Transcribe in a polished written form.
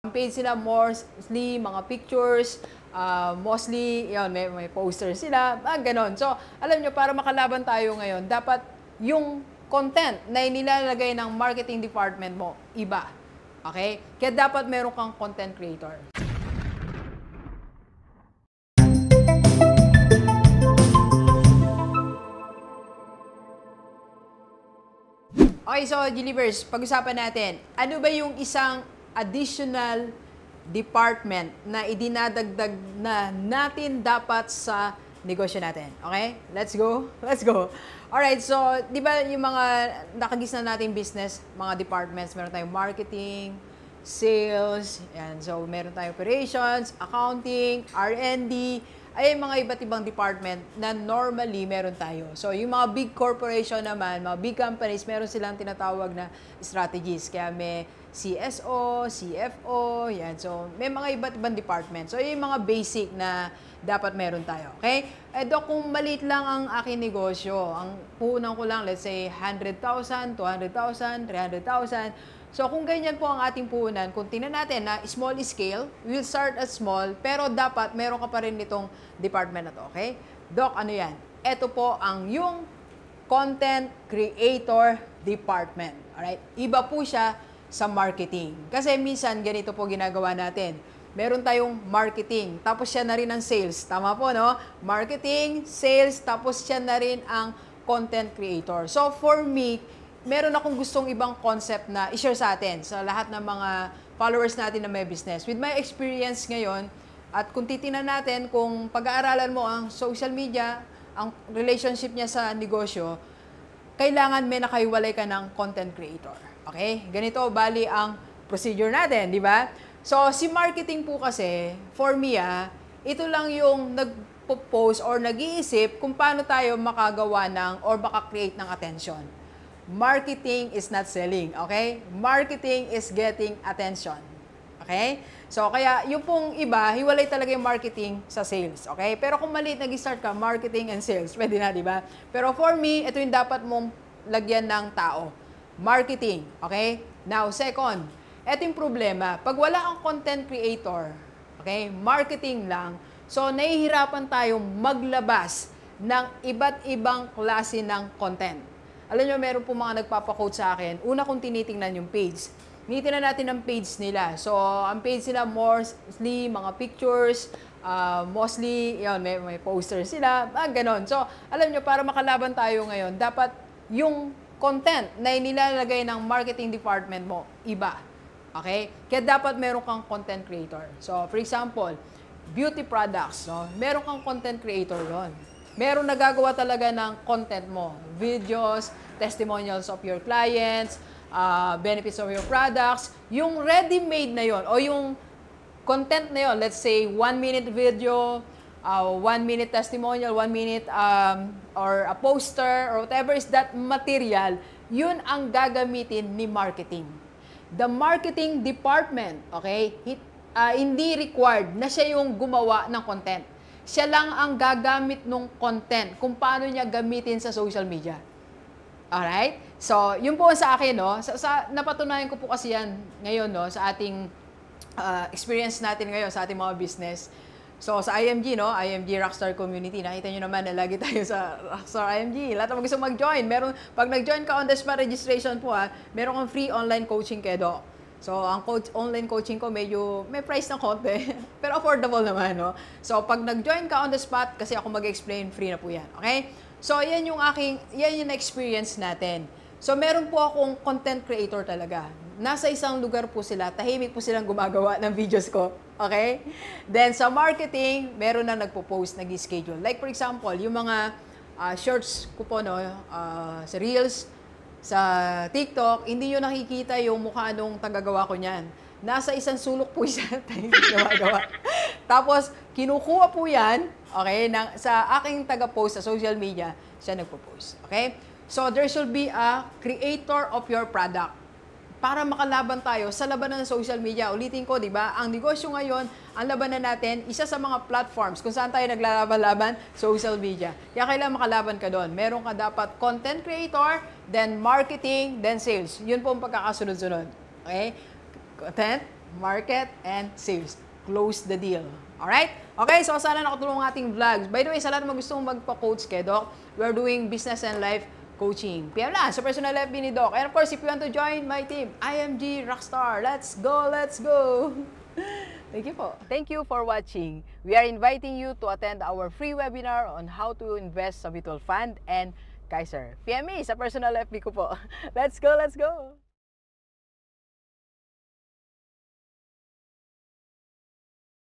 Ang page sila mostly mga pictures, mostly yun, may poster sila, ganon. So, alam nyo, para makalaban tayo ngayon, dapat yung content na inilalagay ng marketing department mo, iba. Okay? Kaya dapat meron kang content creator. Okay, so Gilivers, pag-usapan natin, ano ba yung isang additional department na idinadagdag na natin dapat sa negosyo natin? Okay? Let's go. Let's go. Alright, so, di ba yung mga nakagis na nating business, mga departments, meron tayong marketing, sales, yan. So, meron tayong operations, accounting, R&D, ay mga iba't ibang department na normally meron tayo. So, yung mga big corporation naman, mga big companies, meron silang tinatawag na strategies. Kaya may CSO, CFO, yan. So, may mga iba't ibang department. So, yung mga basic na dapat meron tayo. Okay? Dok, kung maliit lang ang aking negosyo, ang puhunan ko lang, let's say, 100,000, 200,000, 300,000. So, kung ganyan po ang ating puhunan, kung tingnan natin na small scale, we'll start at small, pero dapat meron ka pa rin nitong department na to, okay? Doc, ano yan? Ito po ang yung content creator department. Alright? Iba po siya sa marketing. Kasi minsan, ganito po ginagawa natin. Meron tayong marketing, tapos siya na rin ang sales. Tama po, no? Marketing, sales, tapos siya na rin ang content creator. So, for me, meron akong gustong ibang concept na i-share sa atin, sa lahat ng mga followers natin na may business. With my experience ngayon, at kung titingnan natin, kung pag-aaralan mo ang social media, ang relationship niya sa negosyo, kailangan may nakaiwalay ka ng content creator. Okay? Ganito, bali ang procedure natin, di ba? So, si marketing po kasi, for me, ito lang yung nag-post or nag-iisip kung paano tayo makagawa ng or maka-create ng attention. Marketing is not selling, okay? Marketing is getting attention. Okay? So, kaya yung pong iba, hiwalay talaga yung marketing sa sales, okay? Pero kung maliit nag-start ka, marketing and sales, pwede na, di ba? Pero for me, ito yung dapat mong lagyan ng tao. Marketing, okay? Now, second, ito yung problema. Pag wala kang content creator, okay? Marketing lang, so nahihirapan tayong maglabas ng iba't ibang klase ng content. Alam nyo, meron po mga nagpapaquote sa akin. Una kong tinitingnan yung page. Tinitingnan natin ang page nila. So, ang page nila mostly mga pictures, mostly, yun, may poster sila, ganon. So, alam nyo, para makalaban tayo ngayon, dapat yung content na inilalagay ng marketing department mo, iba. Okay? Kaya dapat meron kang content creator. So, for example, beauty products, no? Meron kang content creator yon. Meron nagagawa talaga ng content mo. Videos, testimonials of your clients, benefits of your products. Yung ready-made na yon o yung content na yon, let's say 1-minute video, 1-minute testimonial, 1-minute or a poster or whatever is that material, yun ang gagamitin ni marketing. The marketing department, okay, hindi required na siya yung gumawa ng content. Siya lang ang gagamit ng content kung paano niya gamitin sa social media. Alright? So, yun po sa akin, no? Napatunayan ko po kasi yan ngayon, no? Sa ating experience natin ngayon, sa ating mga business. So, sa IMG, no? IMG Rockstar Community. Nakita nyo naman na lagi tayo sa Rockstar IMG. Lahat ng gusto mag-join. Pag nag-join ka on the spot registration po, meron kang free online coaching kay Doc. So, ang online coaching ko medyo may price ng konti, pero affordable naman, no? So, pag nag-join ka on the spot, kasi ako mag-explain, free na po yan, okay? So, yan yung experience natin. So, meron po akong content creator talaga. Nasa isang lugar po sila, tahimik po silang gumagawa ng videos ko, okay? Then, sa marketing, meron na nagpo-post, nag-schedule. Like, for example, yung mga shorts ko po, no, sa Reels, sa TikTok, hindi nyo nakikita yung mukha nung tagagawa ko niyan. Nasa isang sulok po siya, gawa-gawa. Tapos, kinukuha po yan, okay, sa aking taga-post sa social media, siya nagpo-post, okay? So, there should be a creator of your product. Para makalaban tayo sa labanan ng social media. Ulitin ko, di ba? Ang negosyo ngayon, ang labanan natin, isa sa mga platforms kung saan tayo naglalaban-laban, social media. Kaya kailangan makalaban ka doon. Meron ka dapat content creator, then marketing, then sales. Yun po ang pagkakasunod-sunod. Okay? Content, market, and sales. Close the deal. Alright? Okay, so sana nakatulong ang ating vlogs. By the way, sa lahat ng gustong magpa-coach kay Doc, we are doing business and life coaching. PM lang sa personal FB ni Doc. And of course, if you want to join my team, IMG Rockstar. Let's go, let's go! Thank you po. Thank you for watching. We are inviting you to attend our free webinar on how to invest sa mutual fund and Kaiser. PM me sa personal FB ko po. Let's go, let's go!